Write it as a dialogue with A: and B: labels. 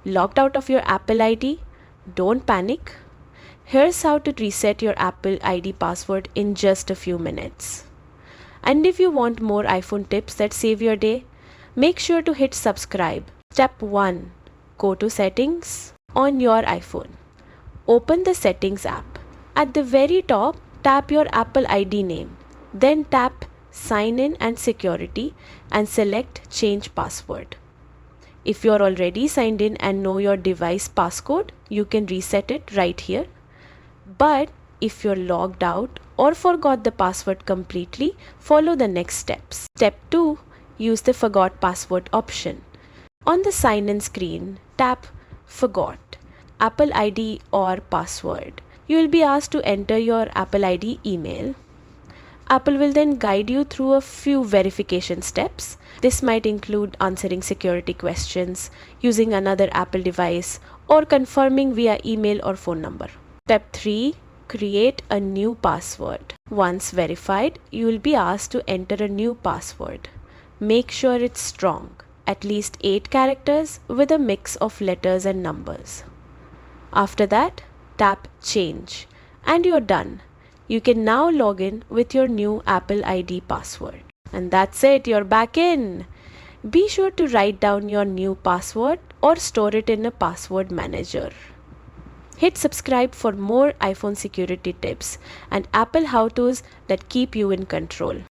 A: Logged out of your Apple ID? Don't panic. Here's how to reset your Apple ID password in just a few minutes. And if you want more iPhone tips that save your day, make sure to hit subscribe. Step 1. Go to Settings on your iPhone. Open the Settings app. At the very top, tap your Apple ID name. Then tap Sign in and Security and select Change Password. If you're already signed in and know your device passcode, you can reset it right here. But if you're logged out or forgot the password completely, follow the next steps. Step 2. Use the Forgot Password option. On the sign-in screen, tap Forgot, Apple ID or password. You will be asked to enter your Apple ID email. Apple will then guide you through a few verification steps. This might include answering security questions, using another Apple device, or confirming via email or phone number. Step 3. Create a new password. Once verified, you will be asked to enter a new password. Make sure it's strong, at least 8 characters with a mix of letters and numbers. After that, tap Change and you're done. You can now log in with your new Apple ID password. And that's it, you're back in. Be sure to write down your new password or store it in a password manager. Hit subscribe for more iPhone security tips and Apple how-tos that keep you in control.